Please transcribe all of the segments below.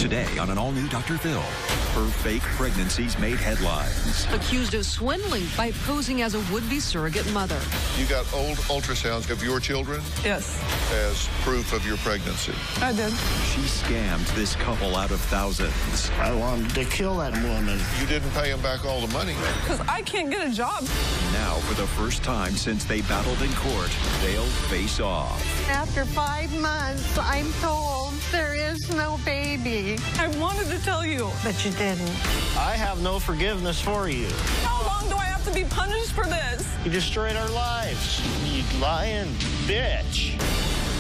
Today on an all-new Dr. Phil, her fake pregnancies made headlines. Accused of swindling by posing as a would-be surrogate mother. You got old ultrasounds of your children? Yes. As proof of your pregnancy? I did. She scammed this couple out of thousands. I wanted to kill that woman. You didn't pay them back all the money. Because I can't get a job. Now, for the first time since they battled in court, they'll face off. After 5 months, I'm told there is no baby. I wanted to tell you. But you didn't. I have no forgiveness for you. How long do I have to be punished for this? You destroyed our lives. You lying bitch.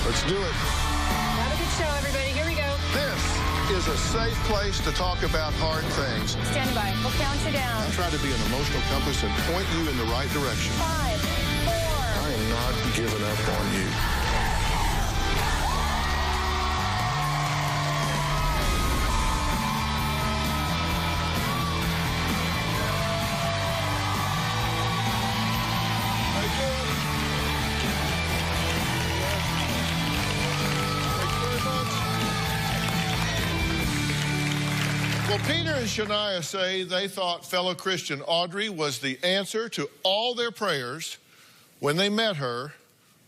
Let's do it. Have a good show, everybody. Here we go. This is a safe place to talk about hard things. Stand by. We'll count you down. I try to be an emotional compass and point you in the right direction. 5, 4. I am not giving up on you. Well, Peter and Cheniya say they thought fellow Christian Audrey was the answer to all their prayers when they met her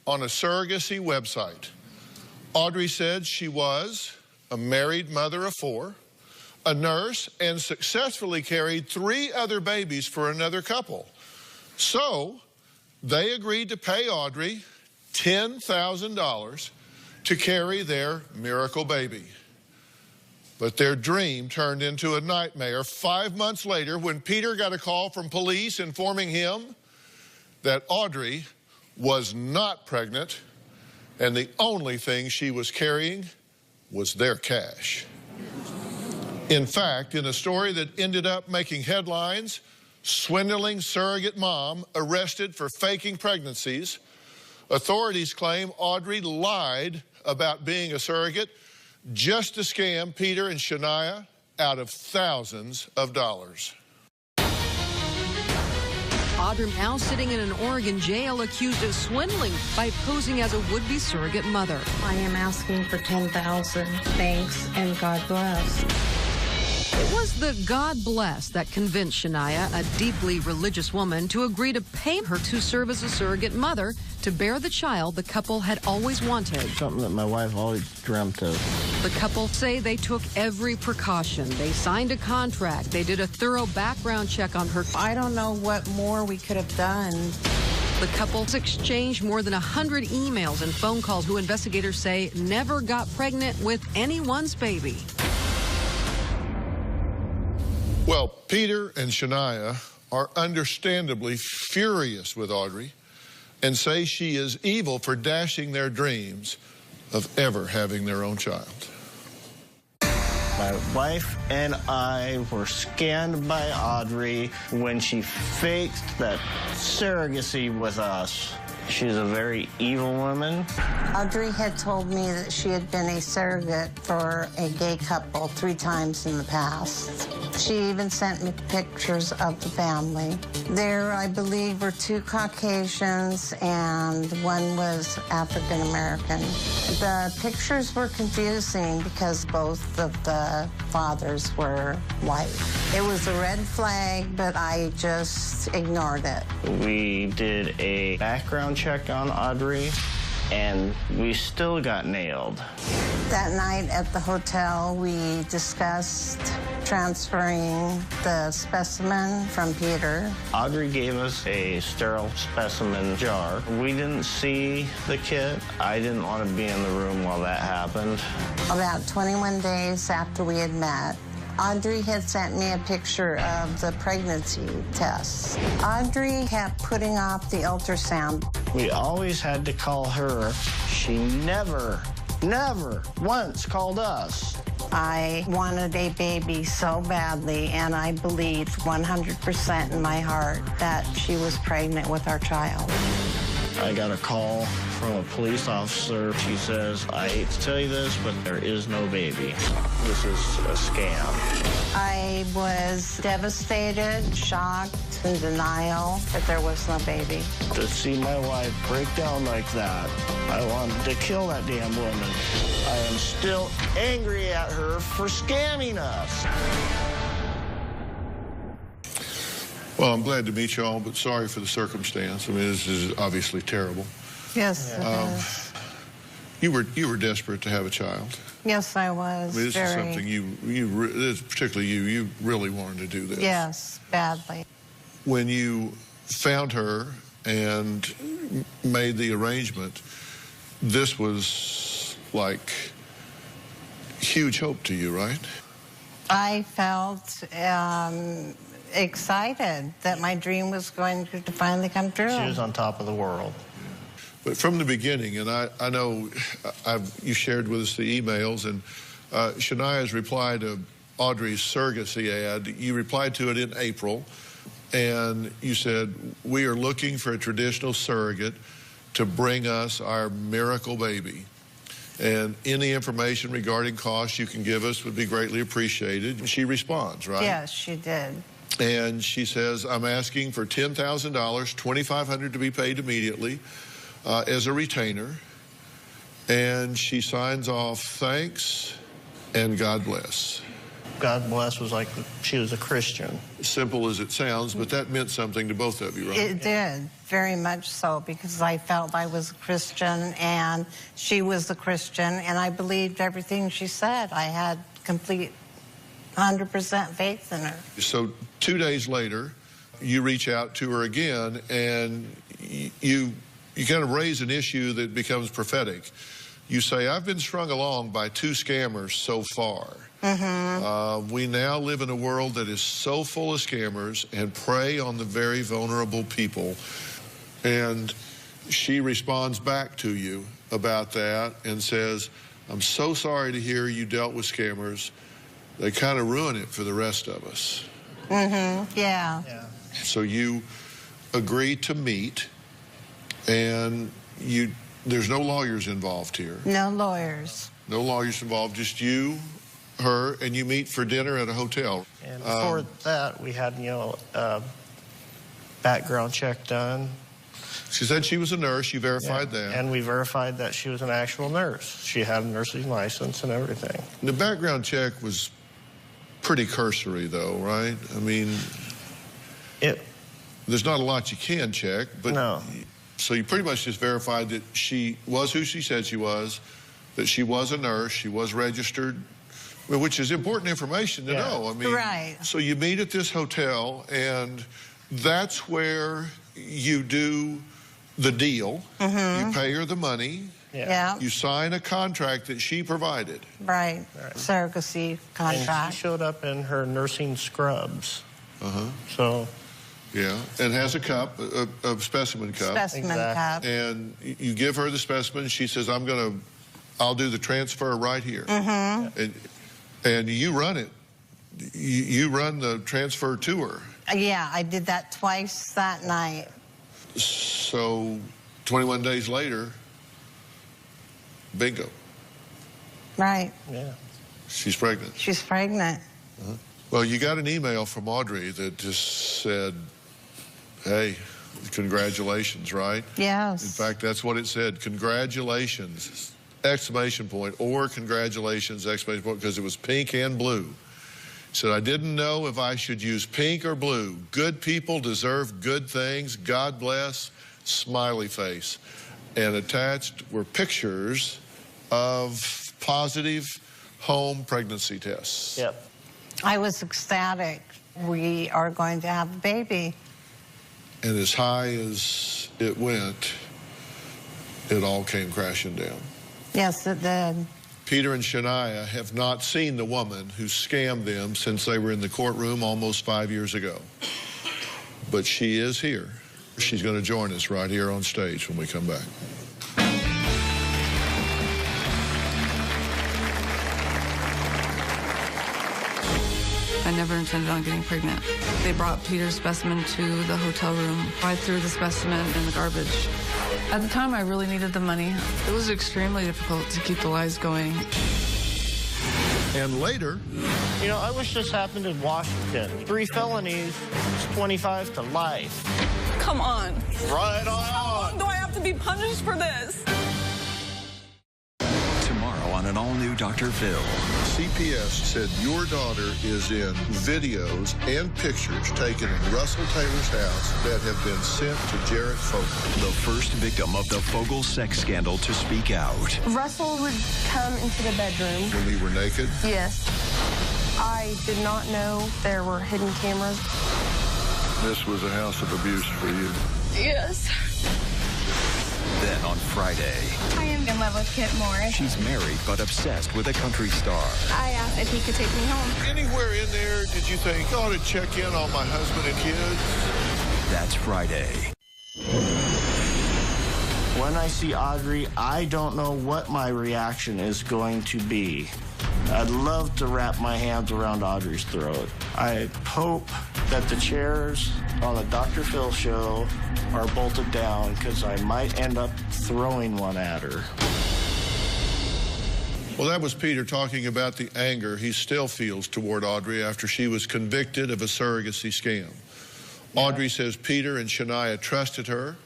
on a surrogacy website. Audrey said she was a married mother of 4, a nurse, and successfully carried 3 other babies for another couple. So they agreed to pay Audrey $10,000 to carry their miracle baby. But their dream turned into a nightmare 5 months later when Peter got a call from police informing him that Audrey was not pregnant and the only thing she was carrying was their cash. In fact, in a story that ended up making headlines, swindling surrogate mom arrested for faking pregnancies, authorities claim Audrey lied about being a surrogate just to scam Peter and Cheniya out of thousands of dollars. Audrey now sitting in an Oregon jail accused of swindling by posing as a would-be surrogate mother. I am asking for $10,000. Thanks and God bless. It was the God bless that convinced Cheniya, a deeply religious woman, to agree to pay her to serve as a surrogate mother to bear the child the couple had always wanted. Something that my wife always dreamt of. The couple say they took every precaution. They signed a contract. They did a thorough background check on her. I don't know what more we could have done. The couples exchanged more than 100 emails and phone calls who investigators say never got pregnant with anyone's baby. Well, Peter and Cheniya are understandably furious with Audrey and say she is evil for dashing their dreams of ever having their own child. My wife and I were scammed by Audrey when she faked that surrogacy with us. She's a very evil woman. Audrey had told me that she had been a surrogate for a gay couple 3 times in the past. She even sent me pictures of the family. There, I believe, were 2 Caucasians and 1 was African American. The pictures were confusing because both of the fathers were white. It was a red flag, but I just ignored it. We did a background check on Audrey, and we still got nailed. That night at the hotel, we discussed transferring the specimen from Peter. Audrey gave us a sterile specimen jar. We didn't see the kit. I didn't want to be in the room while that happened. About 21 days after we had met, Audrey had sent me a picture of the pregnancy tests. Audrey kept putting off the ultrasound. We always had to call her. She never once called us. I wanted a baby so badly, and I believed 100% in my heart that she was pregnant with our child. I got a call from a police officer. She says, I hate to tell you this, but there is no baby. This is a scam. I was devastated, shocked, in denial that there was no baby. To see my wife break down like that, I wanted to kill that damn woman. I am still angry at her for scamming us. Well, I'm glad to meet you all, but sorry for the circumstance. I mean, this is obviously terrible. Yes, it is. You were desperate to have a child. Yes, I was. I mean, this is something particularly you really wanted to do this. Yes, badly. When you found her and made the arrangement, this was like huge hope to you, right? I felt excited that my dream was going to finally come true. She was on top of the world. But from the beginning, and I know you shared with us the emails, and Cheniya's reply to Audrey's surrogacy ad, you replied to it in April, and you said, we are looking for a traditional surrogate to bring us our miracle baby. And any information regarding costs you can give us would be greatly appreciated. And she responds, right? Yes, she did. And she says, I'm asking for $10,000, $2,500 to be paid immediately as a retainer. And she signs off, thanks, and God bless. God bless was like she was a Christian. Simple as it sounds, but that meant something to both of you, right? It did, very much so, because I felt I was a Christian and she was a Christian, and I believed everything she said. I had complete 100% faith in her. So 2 days later, you reach out to her again, and you kind of raise an issue that becomes prophetic. You say, I've been strung along by 2 scammers so far. We now live in a world that is so full of scammers and prey on the very vulnerable people. And she responds back to you about that and says, I'm so sorry to hear you dealt with scammers. They kind of ruin it for the rest of us. Yeah. So you agreed to meet, and there's no lawyers involved here. No lawyers. No lawyers involved, just you, her, and you meet for dinner at a hotel. And before that, we had, a background check done. She said she was a nurse. You verified that. And we verified that she was an actual nurse. She had a nursing license and everything. The background check was pretty cursory, though, right? I mean, there's not a lot you can check, but no. So you pretty much just verified that she was who she said she was, that she was a nurse, she was registered, which is important information to know. I mean, right. So you meet at this hotel, and that's where you do the deal. You pay her the money. Yeah. You sign a contract that she provided. Right. Surrogacy contract. And she showed up in her nursing scrubs. So. Yeah, and has a cup, a specimen cup. Specimen cup. And you give her the specimen. She says, I'll do the transfer right here. And you run it. You run the transfer to her. Yeah, I did that twice that night. So 21 days later, bingo. Right. Yeah. She's pregnant. She's pregnant. Well, you got an email from Audrey that just said, hey, congratulations, right? Yes. In fact, that's what it said. Congratulations, exclamation point, or congratulations, exclamation point, because it was pink and blue. Said, I didn't know if I should use pink or blue. Good people deserve good things. God bless, smiley face. And attached were pictures of positive home pregnancy tests. Yep. I was ecstatic. We are going to have a baby. And as high as it went, it all came crashing down. Yes, it did. Peter and Cheniya have not seen the woman who scammed them since they were in the courtroom almost 5 years ago. But she is here. She's going to join us right here on stage when we come back. I never intended on getting pregnant. They brought Peter's specimen to the hotel room. I threw the specimen in the garbage. At the time, I really needed the money. It was extremely difficult to keep the lies going. And later, You know, I wish this happened in Washington. 3 felonies, it's 25 to life. Come on. Right on. How long do I have to be punished for this? Tomorrow on an all-new Dr. Phil. CPS said your daughter is in videos and pictures taken in Russell Taylor's house that have been sent to Jared Fogle. The first victim of the Fogle sex scandal to speak out. Russell would come into the bedroom. When you were naked? Yes. I did not know there were hidden cameras. This was a house of abuse for you. Yes. Then on Friday, I am in love with Kit Morris. she's married but obsessed with a country star. I asked if he could take me home. Anywhere in there did you think, I ought to check in on my husband and kids? That's Friday. When I see Audrey, I don't know what my reaction is going to be. I'd love to wrap my hands around Audrey's throat. I hope that the chairs on the Dr. Phil show are bolted down because I might end up throwing one at her. Well, that was Peter talking about the anger he still feels toward Audrey after she was convicted of a surrogacy scam. Audrey says Peter and Cheniya trusted her,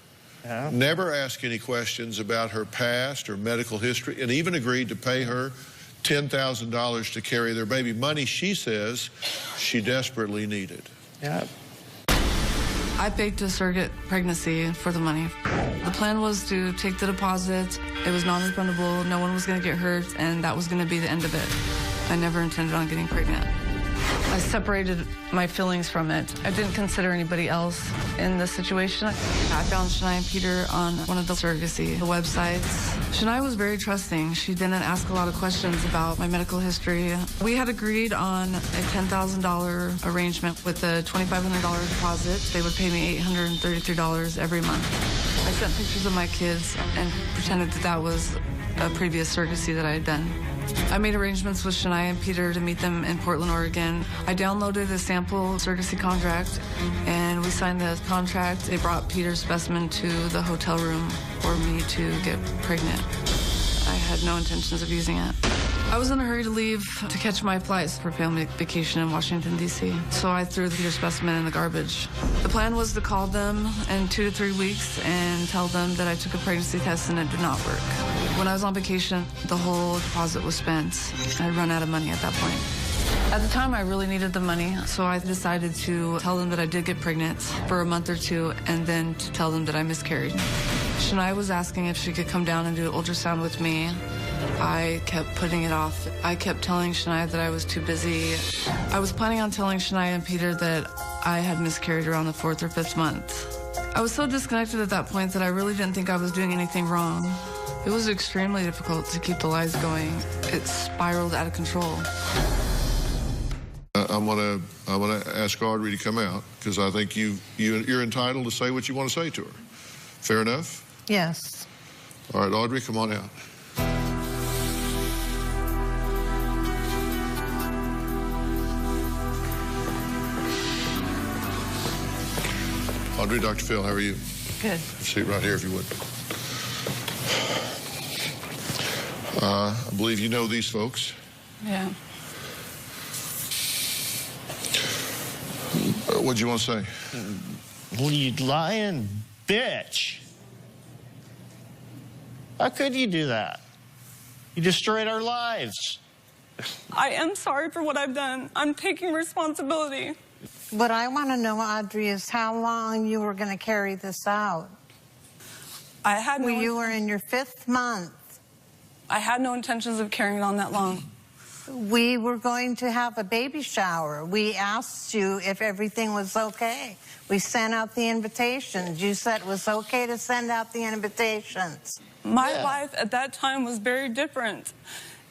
never asked any questions about her past or medical history, and even agreed to pay her $10,000 to carry their baby. Money she says she desperately needed. Yeah. I faked a surrogate pregnancy for the money. The plan was to take the deposit. It was non-refundable. No one was going to get hurt, and that was going to be the end of it. I never intended on getting pregnant. I separated my feelings from it. I didn't consider anybody else in this situation. I found Cheniya and Peter on one of the surrogacy websites. Cheniya was very trusting. She didn't ask a lot of questions about my medical history. We had agreed on a $10,000 arrangement with a $2,500 deposit. They would pay me $833 every month. I sent pictures of my kids and pretended that that was a previous surrogacy that I had done. I made arrangements with Cheniya and Peter to meet them in Portland, Oregon. I downloaded a sample surrogacy contract, and we signed the contract. They brought Peter's specimen to the hotel room for me to get pregnant. I had no intentions of using it. I was in a hurry to leave to catch my flights for family vacation in Washington, D.C., so I threw the Peter specimen in the garbage. The plan was to call them in 2 to 3 weeks and tell them that I took a pregnancy test and it did not work. When I was on vacation, the whole deposit was spent. I'd run out of money at that point. At the time, I really needed the money, so I decided to tell them that I did get pregnant for a month or two and then to tell them that I miscarried. Cheniya was asking if she could come down and do an ultrasound with me. I kept putting it off. I kept telling Cheniya that I was too busy. I was planning on telling Cheniya and Peter that I had miscarried around the 4th or 5th month. I was so disconnected at that point that I really didn't think I was doing anything wrong. It was extremely difficult to keep the lies going. It spiraled out of control. I'm gonna ask Audrey to come out because I think you're entitled to say what you want to say to her. Fair enough? Yes. All right, Audrey, come on out. Audrey, Dr. Phil, how are you? Good. Sit right here if you would. I believe you know these folks. Yeah. What'd you want to say? Well, you lying bitch. How could you do that? You destroyed our lives. I am sorry for what I've done. I'm taking responsibility. What I want to know, Audrey, is how long you were going to carry this out. I had You were in your 5th month. I had no intentions of carrying it on that long. We were going to have a baby shower. We asked you if everything was okay. We sent out the invitations. You said it was okay to send out the invitations. My life at that time was very different.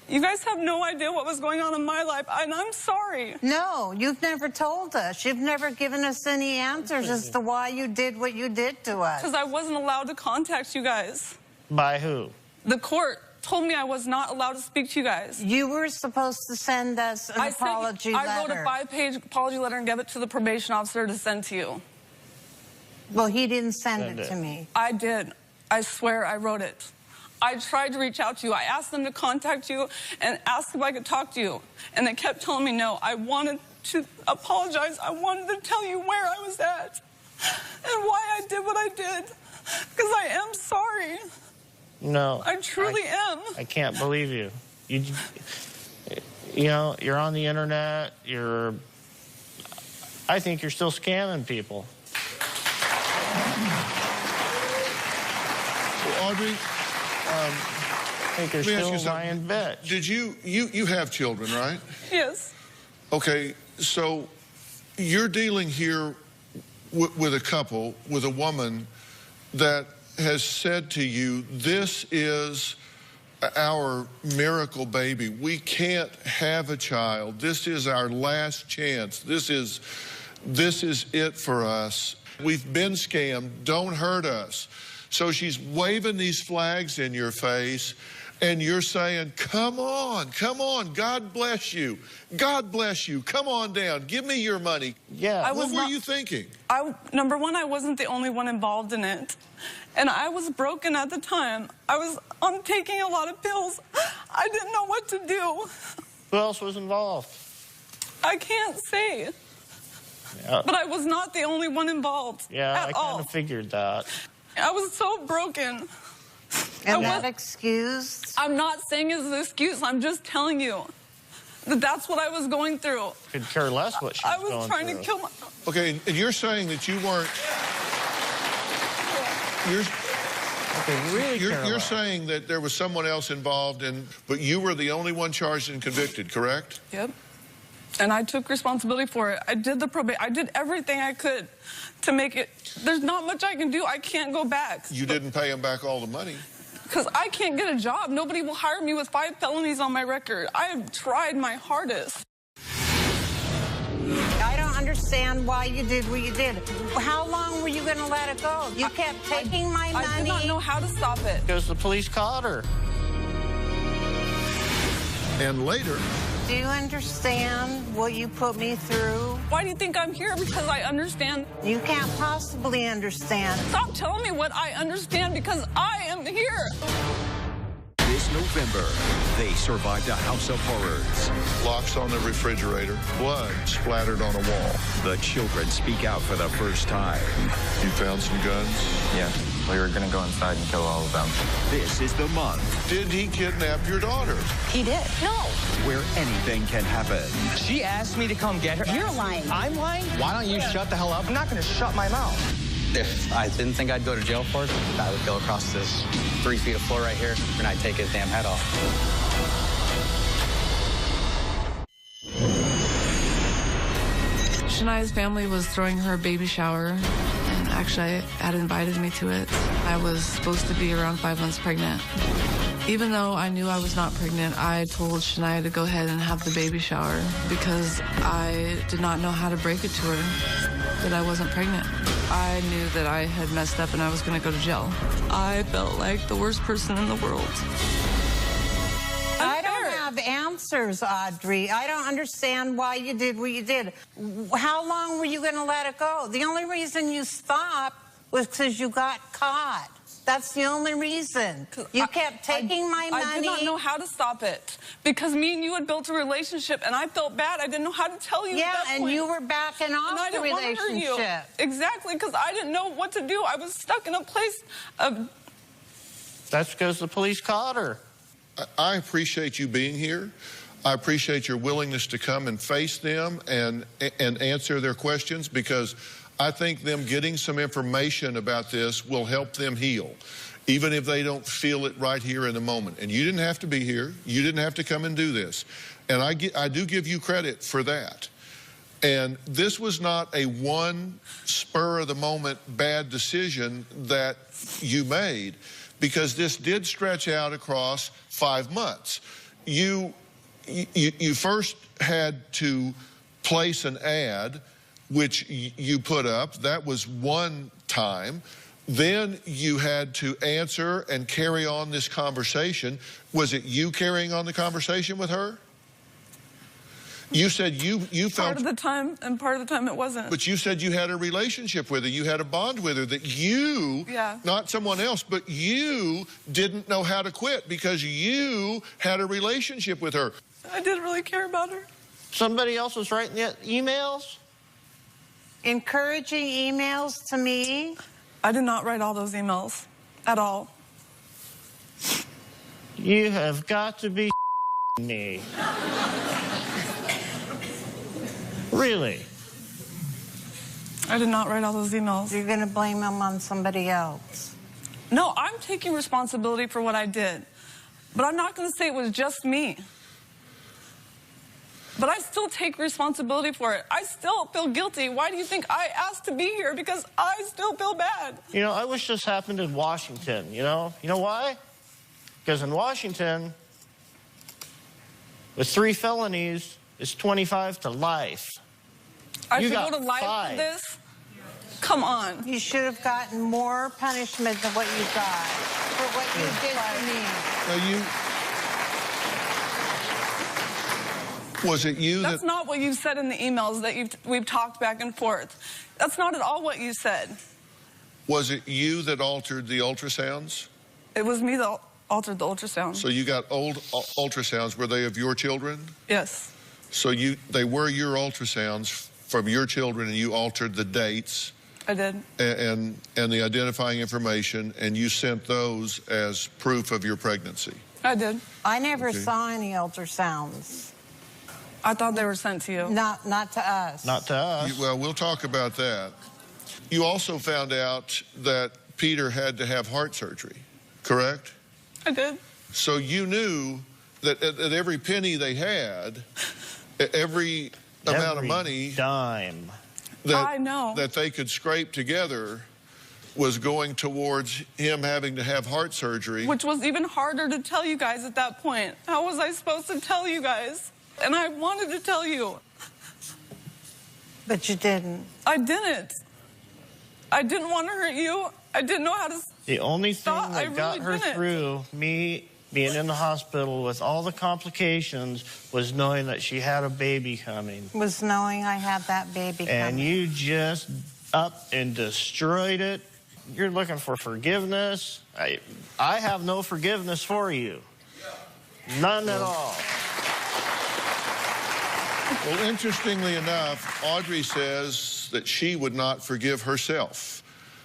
You guys have no idea what was going on in my life, and I'm sorry. No, you've never told us. You've never given us any answers as to why you did what you did to us. Because I wasn't allowed to contact you guys. By who? The court told me I was not allowed to speak to you guys. You were supposed to send us an apology letter. I wrote a 5-page apology letter and gave it to the probation officer to send to you. Well, he didn't send it to me. I did. I swear I wrote it. I tried to reach out to you. I asked them to contact you and ask if I could talk to you. And they kept telling me no. I wanted to apologize. I wanted to tell you where I was at and why I did what I did. Because I am sorry. No. I truly am. I can't believe you. You know, you're on the internet. I think you're still scamming people. Well, Audrey, I think you're still a lying bitch. Did you have children, right? Yes. Okay, so you're dealing here with a couple, with a woman that has said to you, this is our miracle baby. We can't have a child. This is our last chance. This is it for us. We've been scammed. Don't hurt us. So she's waving these flags in your face, and you're saying, come on, God bless you. God bless you. Come on down. Give me your money. Yeah. What were you thinking? Number one, I wasn't the only one involved in it. And I was broken at the time. I was taking a lot of pills. I didn't know what to do. Who else was involved? I can't say. Yeah. But I was not the only one involved. Yeah, at I all. kind of figured that. I was so broken. And that excuse? I'm not saying it's an excuse. I'm just telling you that that's what I was going through. Could care less what she was going through. I was trying to kill my... Okay, and you're saying that you weren't... You're saying that there was someone else involved, but you were the only one charged and convicted, correct? Yep. And I took responsibility for it. I did the probation. I did everything I could to make it. There's not much I can do. I can't go back. You didn't pay him back all the money. Because I can't get a job. Nobody will hire me with 5 felonies on my record. I have tried my hardest. I don't understand why you did what you did. How long were you going to let it go? You kept taking my money. I did not know how to stop it. Because the police caught her. And later... Do you understand what you put me through? Why do you think I'm here? Because I understand. You can't possibly understand. Stop telling me what I understand, because I am here. This November, they survived a house of horrors. Locks on the refrigerator, blood splattered on a wall. The children speak out for the first time. You found some guns? Yeah, we were gonna go inside and kill all of them. This is the month. Did he kidnap your daughter? He did. No. Where anything can happen. She asked me to come get her. You're lying. I'm lying? Why don't you shut the hell up? I'm not gonna shut my mouth. If I didn't think I'd go to jail for it, I would go across this 3 feet of floor right here, and I'd take his damn head off. Cheniya's family was throwing her a baby shower, and actually had invited me to it. I was supposed to be around 5 months pregnant. Even though I knew I was not pregnant, I told Cheniya to go ahead and have the baby shower because I did not know how to break it to her that I wasn't pregnant. I knew that I had messed up and I was going to go to jail. I felt like the worst person in the world. I don't have answers, Audrey. I don't understand why you did what you did. How long were you going to let it go? The only reason you stopped was because you got caught. That's the only reason. You kept taking my money. I did not know how to stop it because me and you had built a relationship, and I felt bad. I didn't know how to tell you. Yeah, at that and point. you were backing off the relationship. Exactly, because I didn't know what to do. I was stuck in a place of... That's because the police caught her. I appreciate you being here. I appreciate your willingness to come and face them and answer their questions, because I think them getting some information about this will help them heal, even if they don't feel it right here in the moment. And you didn't have to be here. You didn't have to come and do this. And I do give you credit for that. And this was not a one spur-of-the-moment bad decision that you made, because this did stretch out across 5 months. You first had to place an ad, which you put up. That was one time. Then you had to answer and carry on this conversation. Was it you carrying on the conversation with her? You said you felt... Part of the time, and part of the time it wasn't. But you said you had a relationship with her. You had a bond with her that you, not someone else, but you didn't know how to quit because you had a relationship with her. I didn't really care about her. Somebody else was writing the emails? Encouraging emails to me? I did not write all those emails at all. You have got to be me. Really? I did not write all those emails. You're going to blame them on somebody else? No, I'm taking responsibility for what I did. But I'm not going to say it was just me. But I still take responsibility for it. I still feel guilty. Why do you think I asked to be here? Because I still feel bad. You know, I wish this happened in Washington, you know? You know why? Because in Washington, with 3 felonies, it's 25 to life. I should go to life for this? Come on. You should have gotten more punishment than what you got for what you did to me. Was it you That's not what you said in the emails that we've talked back and forth. That's not at all what you said. Was it you that altered the ultrasounds? It was me that altered the ultrasound. So you got old ultrasounds. Were they of your children? Yes. So they were your ultrasounds from your children, and you altered the dates. I did. And the identifying information, and you sent those as proof of your pregnancy. I did. I never saw any ultrasounds. I thought they were sent to you. Not to us. Not to us. Well, we'll talk about that. You also found out that Peter had to have heart surgery, correct? I did. So you knew that at every penny they had, every amount of money, dime, that they could scrape together was going towards him having to have heart surgery. Which was even harder to tell you guys at that point. How was I supposed to tell you guys? And I wanted to tell you. But you didn't. I didn't. I didn't want to hurt you. I didn't know how to stop. The only thing that got her through me being in the hospital with all the complications was knowing that she had a baby coming. Was knowing I had that baby coming. And you just up and destroyed it. You're looking for forgiveness. I have no forgiveness for you. None at all. Well, interestingly enough, Audrey says that she would not forgive herself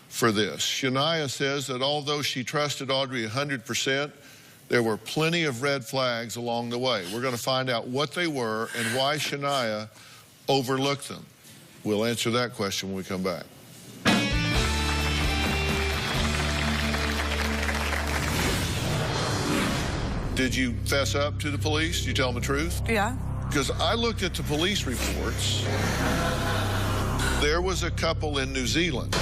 for this. Cheniya says that although she trusted Audrey 100%, there were plenty of red flags along the way. We're going to find out what they were and why Cheniya overlooked them. We'll answer that question when we come back. Did you fess up to the police? Did you tell them the truth? Yeah. Because I looked at the police reports. There was a couple in New Zealand.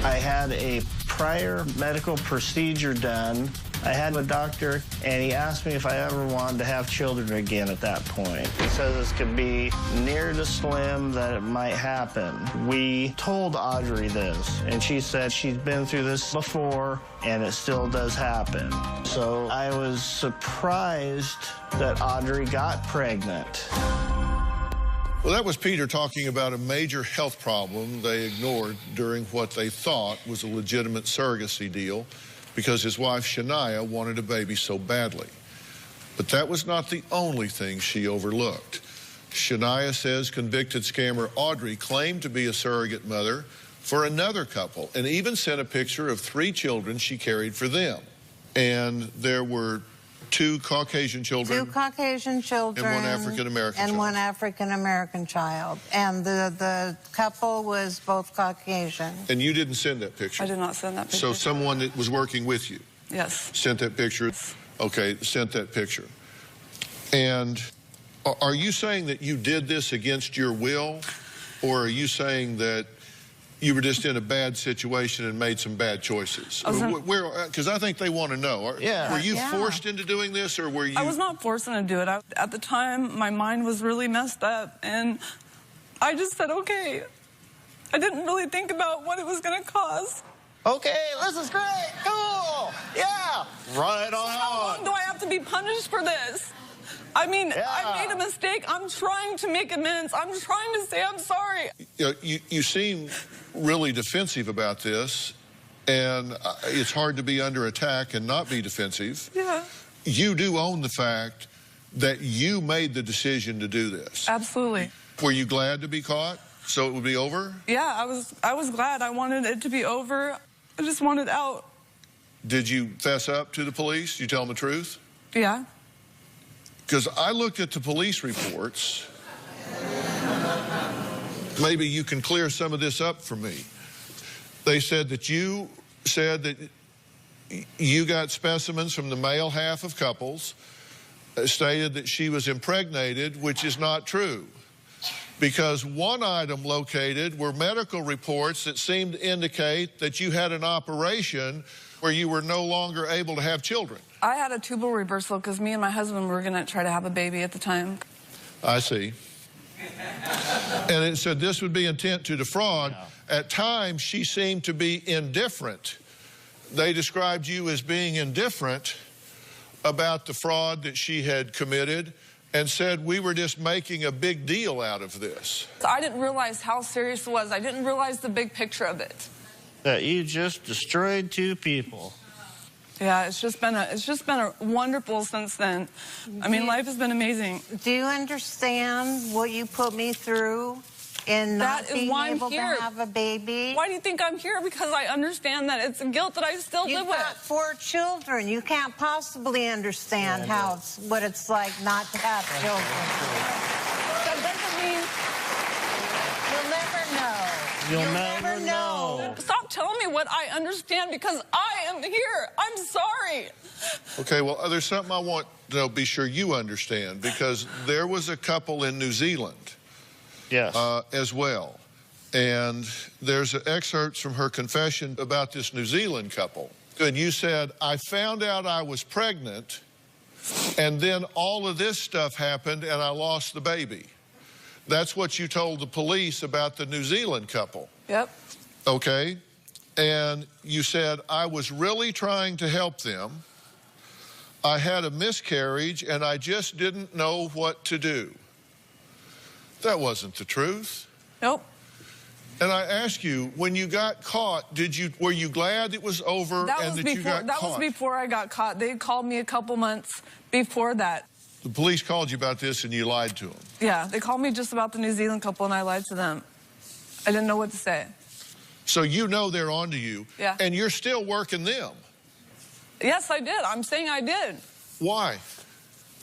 I had a prior medical procedure done. I had a doctor, and he asked me if I ever wanted to have children again at that point. He says this could be near to slim that it might happen. We told Audrey this, and she said she's been through this before, and it still does happen. So I was surprised that Audrey got pregnant. Well, that was Peter talking about a major health problem they ignored during what they thought was a legitimate surrogacy deal because his wife, Cheniya, wanted a baby so badly. But that was not the only thing she overlooked. Cheniya says convicted scammer Audrey claimed to be a surrogate mother for another couple and even sent a picture of 3 children she carried for them. And there were 2 Caucasian children. 2 Caucasian children. And 1 African-American child. And 1 African-American child. And the couple was both Caucasian. And you didn't send that picture? I did not send that picture. So someone that was working with you? Yes. Sent that picture? Yes. Okay, sent that picture. And are you saying that you did this against your will? Or are you saying that you were just in a bad situation and made some bad choices? Because I think they want to know. Were you forced into doing this, or were you? I was not forced into do it. At the time, my mind was really messed up, and I just said, okay. I didn't really think about what it was going to cause. Okay, this is great. Cool. jail. Yeah, right on. How long do I have to be punished for this? I mean, I made a mistake. I'm trying to make amends. I'm trying to say I'm sorry. You seem really defensive about this, and it's hard to be under attack and not be defensive. Yeah. You do own the fact that you made the decision to do this. Absolutely. Were you glad to be caught so it would be over? Yeah, I was glad. I wanted it to be over. I just wanted out. Did you fess up to the police? Did you tell them the truth? Yeah. Because I looked at the police reports. Maybe you can clear some of this up for me. They said that you got specimens from the male half of couples, stated that she was impregnated, which is not true. Because one item located were medical reports that seemed to indicate that you had an operation where you were no longer able to have children. I had a tubal reversal because me and my husband were going to try to have a baby at the time. I see. And it said this would be intent to defraud. Yeah. At times, she seemed to be indifferent. They described you as being indifferent about the fraud that she had committed and said we were just making a big deal out of this. I didn't realize how serious it was. I didn't realize the big picture of it. That you just destroyed 2 people. Yeah, it's just been a wonderful since then. I mean, life has been amazing. Do you understand what you put me through in not being able to have a baby? Why do you think I'm here? Because I understand that it's a guilt that I still live with. You've got 4 children. You can't possibly understand what it's like not to have children. That doesn't mean... You'll never know. Stop telling me what I understand because I am here. I'm sorry. Okay, well, there's something I want to be sure you understand, because there was a couple in New Zealand as well. And there's excerpts from her confession about this New Zealand couple. And you said, I found out I was pregnant, and then all of this stuff happened, and I lost the baby. That's what you told the police about the New Zealand couple. Yep. Okay. And you said, I was really trying to help them. I had a miscarriage, and I just didn't know what to do. That wasn't the truth. Nope. And I ask you, when you got caught, were you glad it was over and that you got caught? That was before I got caught. They called me a couple months before that. The police called you about this and you lied to them. Yeah, they called me just about the New Zealand couple and I lied to them. I didn't know what to say. So you know they're onto you. Yeah. And you're still working them. Yes, I did. I'm saying I did. Why?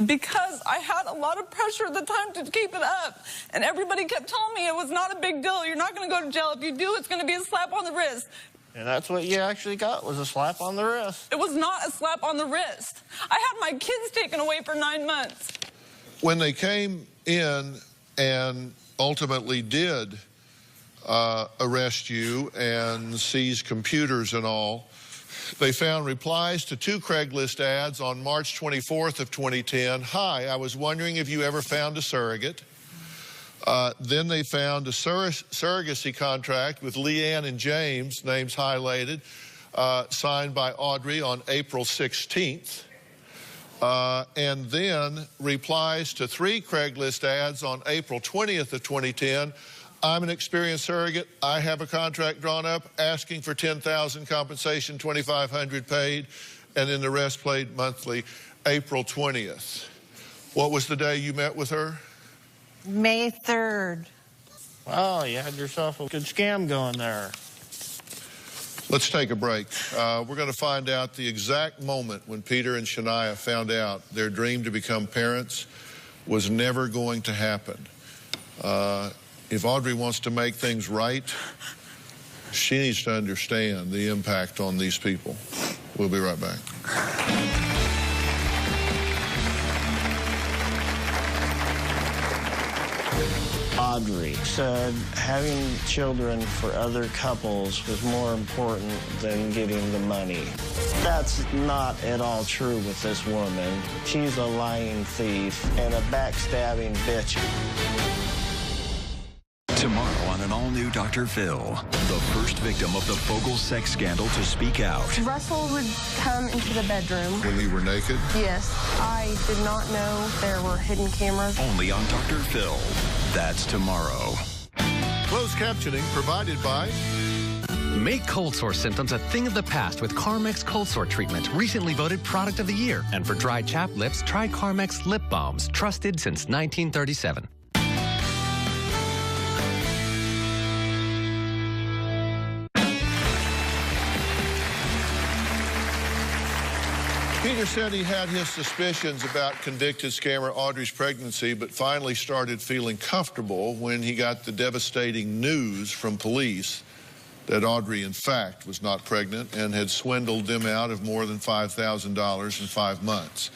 Because I had a lot of pressure at the time to keep it up. And everybody kept telling me it was not a big deal. You're not going to go to jail. If you do, it's going to be a slap on the wrist. And that's what you actually got, was a slap on the wrist. It was not a slap on the wrist. I had my kids taken away for 9 months. When they came in and ultimately did arrest you and seize computers and all, they found replies to 2 Craigslist ads on March 24th of 2010. Hi, I was wondering if you ever found a surrogate. Then they found a surrogacy contract with Leanne and James, names highlighted, signed by Audrey on April 16th. And then replies to 3 Craigslist ads on April 20th of 2010. I'm an experienced surrogate. I have a contract drawn up asking for $10,000 compensation, $2,500 paid, and then the rest paid monthly. April 20th. What was the day you met with her? May 3rd. Wow, you had yourself a good scam going there. Let's take a break. We're going to find out the exact moment when Peter and Cheniya found out their dream to become parents was never going to happen. If Audrey wants to make things right, she needs to understand the impact on these people. We'll be right back. Audrey said having children for other couples was more important than getting the money. That's not at all true with this woman. She's a lying thief and a backstabbing bitch. Tomorrow on an all-new Dr. Phil, the first victim of the Fogle sex scandal to speak out. Russell would come into the bedroom. When you were naked? Yes. I did not know there were hidden cameras. Only on Dr. Phil. That's tomorrow. Closed captioning provided by... Make cold sore symptoms a thing of the past with Carmex Cold Sore Treatment, recently voted Product of the Year. And for dry, chapped lips, try Carmex Lip Balms, trusted since 1937. Peter said he had his suspicions about convicted scammer Audrey's pregnancy, but finally started feeling comfortable when he got the devastating news from police that Audrey, in fact, was not pregnant and had swindled them out of more than $5,000 in 5 months.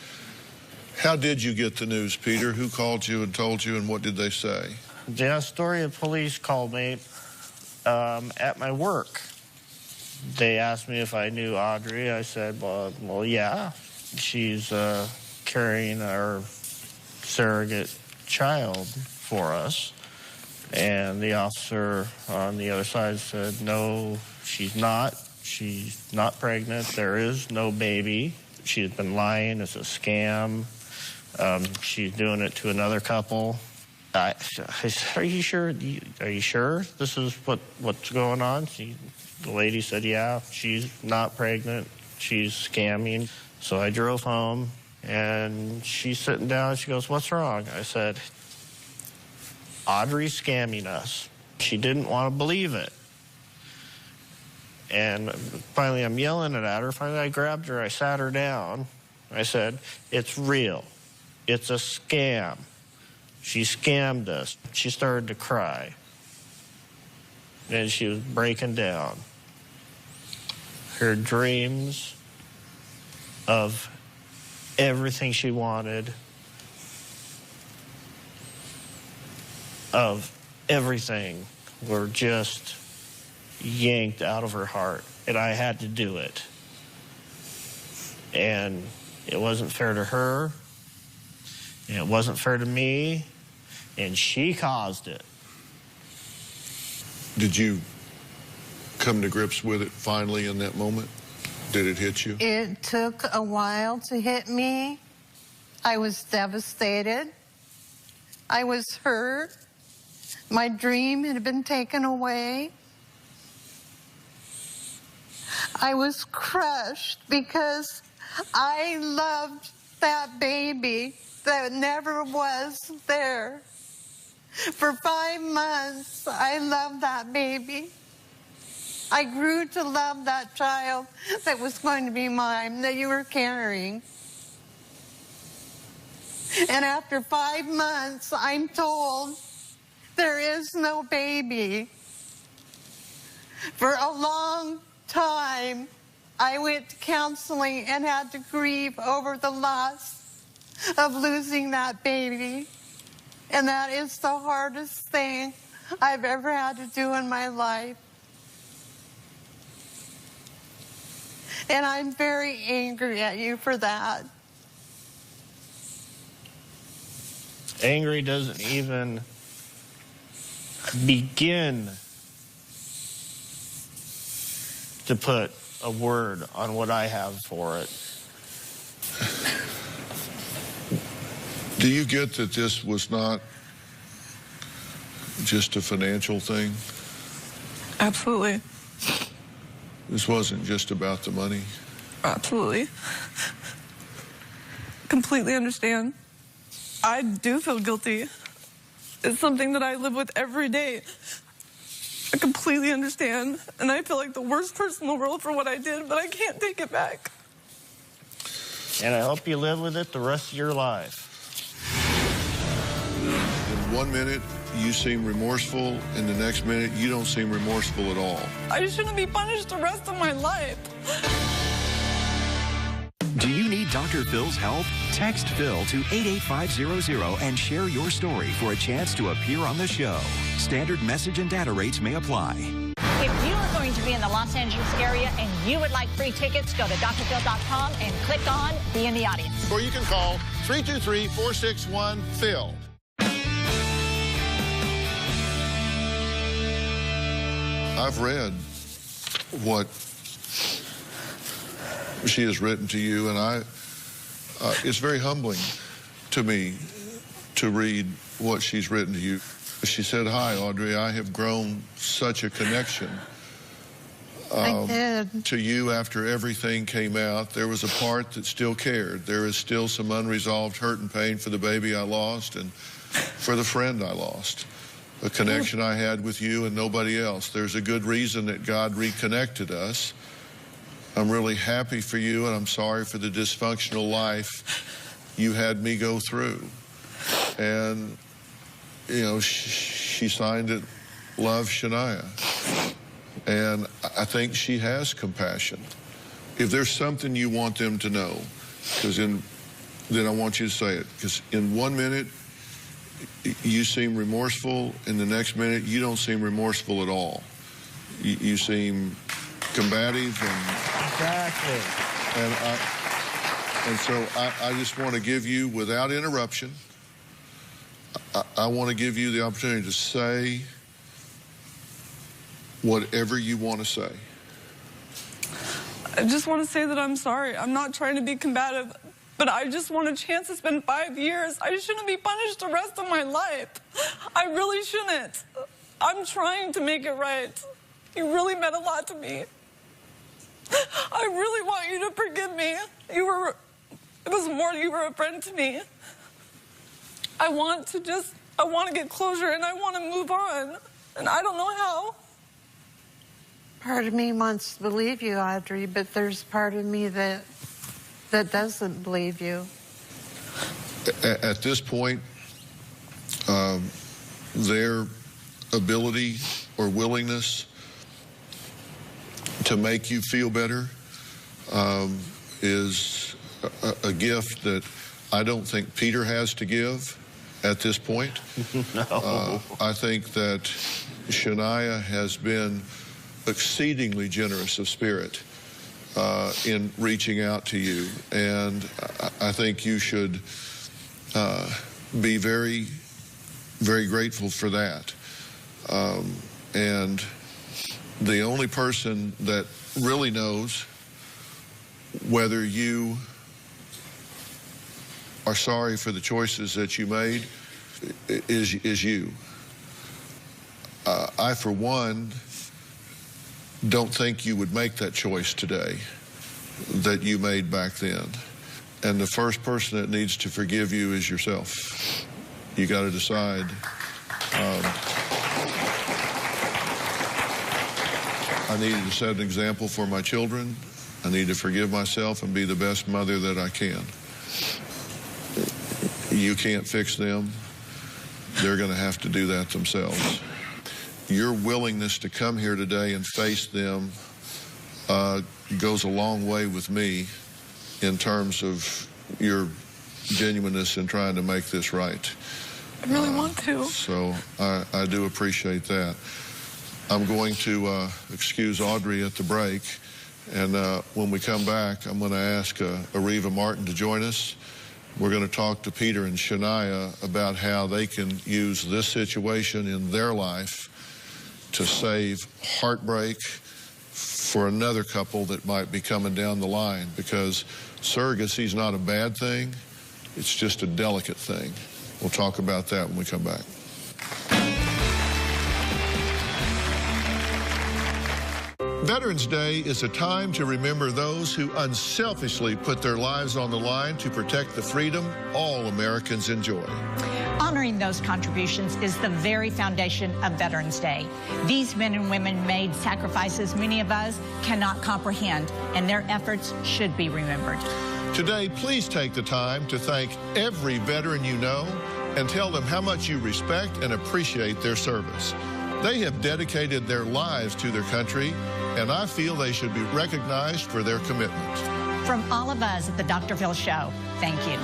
How did you get the news, Peter? Who called you and told you, and what did they say? The Astoria police called me at my work. They asked me if I knew Audrey. I said, well, yeah. She's carrying our surrogate child for us. And the officer on the other side said, no, she's not. She's not pregnant. There is no baby. She's been lying. It's a scam. She's doing it to another couple. I said, are you sure? Are you sure this is what's going on? The lady said, yeah, she's not pregnant. She's scamming. So I drove home, and she's sitting down. She goes, what's wrong? I said, Audrey's scamming us. She didn't want to believe it. And finally, I'm yelling it at her. Finally, I grabbed her. I sat her down. I said, it's real. It's a scam. She scammed us. She started to cry. And she was breaking down. Her dreams of everything she wanted, of everything, were just yanked out of her heart. And I had to do it. And it wasn't fair to her. And it wasn't fair to me. And she caused it. Did you come to grips with it finally in that moment? Did it hit you? It took a while to hit me. I was devastated. I was hurt. My dream had been taken away. I was crushed because I loved that baby that never was there. For 5 months, I loved that baby. I grew to love that child that was going to be mine, that you were carrying. And after 5 months, I'm told there is no baby. For a long time, I went to counseling and had to grieve over the loss of losing that baby. And that is the hardest thing I've ever had to do in my life. And I'm very angry at you for that. Angry doesn't even begin to put a word on what I have for it. Do you get that this was not just a financial thing? Absolutely. This wasn't just about the money? Absolutely. Completely understand. I do feel guilty. It's something that I live with every day. I completely understand, and I feel like the worst person in the world for what I did, but I can't take it back. And I hope you live with it the rest of your life. In 1 minute, you seem remorseful. In the next minute, you don't seem remorseful at all. I shouldn't be punished the rest of my life. Do you need Dr. Phil's help? Text Phil to 88500 and share your story for a chance to appear on the show. Standard message and data rates may apply. If you are going to be in the Los Angeles area and you would like free tickets, go to drphil.com and click on Be in the Audience. Or you can call 323-461-PHIL. I've read what she has written to you, and it's very humbling to me to read what she's written to you. She said, "Hi, Audrey, I have grown such a connection to you after everything came out. There was a part that still cared. There is still some unresolved hurt and pain for the baby I lost and for the friend I lost. A connection I had with you and nobody else. There's a good reason that God reconnected us. I'm really happy for you, and I'm sorry for the dysfunctional life you had me go through." And, you know, she signed it, "Love, Cheniya." And I think she has compassion. If there's something you want them to know, then I want you to say it. Because in 1 minute, you seem remorseful. In the next minute, you don't seem remorseful at all. You seem combative. Exactly. And so I just want to give you, without interruption, I want to give you the opportunity to say whatever you want to say. I just want to say that I'm sorry. I'm not trying to be combative, but I just want a chance. It's been 5 years. I shouldn't be punished the rest of my life. I really shouldn't. I'm trying to make it right. You really meant a lot to me. I really want you to forgive me. It was more you were a friend to me. I want to get closure, and I want to move on, and I don't know how. Part of me wants to believe you, Audrey, but there's part of me that doesn't believe you. At this point, their ability or willingness to make you feel better is a gift that I don't think Peter has to give at this point. No. I think that Cheniya has been exceedingly generous of spirit in reaching out to you, and I think you should be very, very grateful for that. And the only person that really knows whether you are sorry for the choices that you made is you. I, for one, don't think you would make that choice today that you made back then. And the first person that needs to forgive you is yourself. You got to decide. I needed to set an example for my children. I need to forgive myself and be the best mother that I can. You can't fix them. They're going to have to do that themselves. Your willingness to come here today and face them goes a long way with me in terms of your genuineness in trying to make this right. I really want to. So I do appreciate that. I'm going to excuse Audrey at the break, and when we come back, I'm going to ask Areva Martin to join us. We're going to talk to Peter and Cheniya about how they can use this situation in their life to save heartbreak for another couple that might be coming down the line, because surrogacy is not a bad thing. It's just a delicate thing. We'll talk about that when we come back. Veterans Day is a time to remember those who unselfishly put their lives on the line to protect the freedom all Americans enjoy. Honoring those contributions is the very foundation of Veterans Day. These men and women made sacrifices many of us cannot comprehend, and their efforts should be remembered. Today, please take the time to thank every veteran you know and tell them how much you respect and appreciate their service. They have dedicated their lives to their country, and I feel they should be recognized for their commitment. From all of us at the Dr. Phil Show, thank you.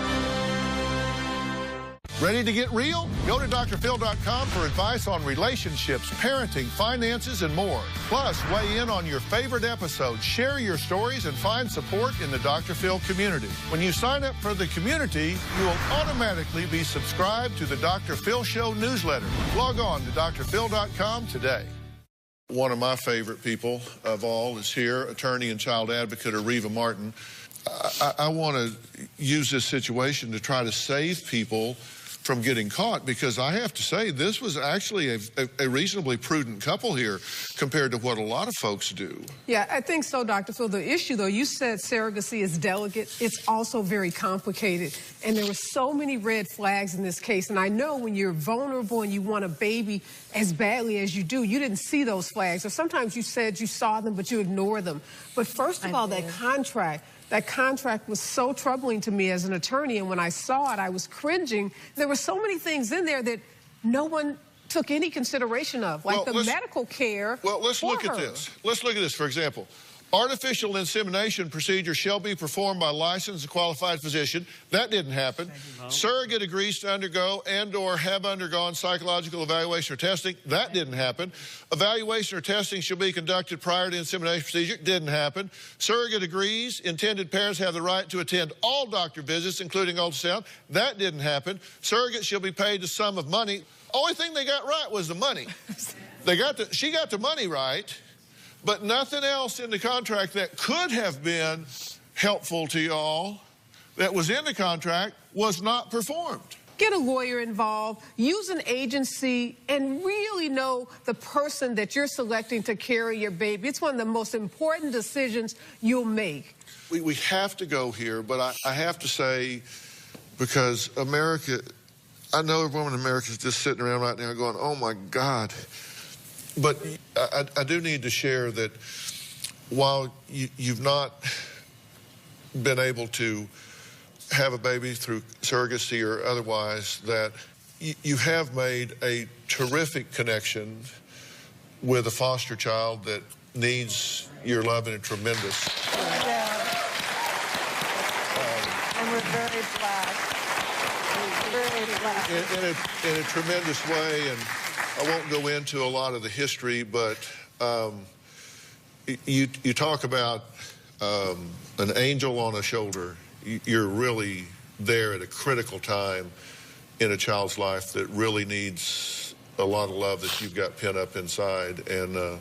Ready to get real? Go to drphil.com for advice on relationships, parenting, finances, and more. Plus, weigh in on your favorite episodes, share your stories, and find support in the Dr. Phil community. When you sign up for the community, you will automatically be subscribed to the Dr. Phil Show newsletter. Log on to drphil.com today. One of my favorite people of all is here, attorney and child advocate Reva Martin. I want to use this situation to try to save people from getting caught, because I have to say this was actually a reasonably prudent couple here compared to what a lot of folks do. Yeah, I think so, Dr. Phil. The issue, though, you said surrogacy is delicate. It's also very complicated. And there were so many red flags in this case. And I know when you're vulnerable and you want a baby as badly as you do, you didn't see those flags. Or sometimes you said you saw them, but you ignore them. But first of all, that contract was so troubling to me as an attorney, and when I saw it, I was cringing. There were so many things in there that no one took any consideration of, like the medical care. Well, let's look at this. Let's look at this, for example. Artificial insemination procedure shall be performed by licensed and qualified physician. That didn't happen. Surrogate agrees to undergo and/or have undergone psychological evaluation or testing. That didn't happen. Evaluation or testing shall be conducted prior to insemination procedure. Didn't happen. Surrogate agrees. Intended parents have the right to attend all doctor visits, including ultrasound. That didn't happen. Surrogate shall be paid a sum of money. Only thing they got right was the money. She got the money right. But nothing else in the contract that could have been helpful to y'all that was in the contract was not performed. Get a lawyer involved, use an agency, and really know the person that you're selecting to carry your baby. It's one of the most important decisions you'll make. We have to go here, but I have to say, because America, I know everyone in America is just sitting around right now going, oh my God. But I do need to share that while you've not been able to have a baby through surrogacy or otherwise, that you have made a terrific connection with a foster child that needs your love in a tremendous. Yeah. And we're very blessed. We're very blessed. In a tremendous way, and I won't go into a lot of the history, but you talk about an angel on a shoulder. You're really there at a critical time in a child's life that really needs a lot of love that you've got pent up inside. And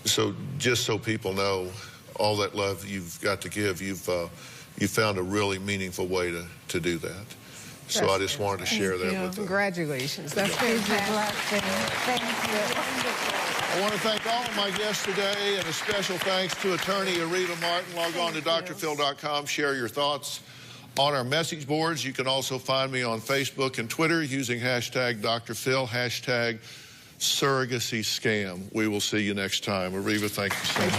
so just so people know, all that love you've got to give, you've found a really meaningful way to do that. So I just wanted to share that with them. Congratulations. That's fantastic. Thank you. I want to thank all of my guests today, and a special thanks to attorney Reva Martin. Log on to drphil.com, share your thoughts on our message boards. You can also find me on Facebook and Twitter using hashtag #DrPhil, hashtag surrogacy scam. We will see you next time. Reva, thank you so much.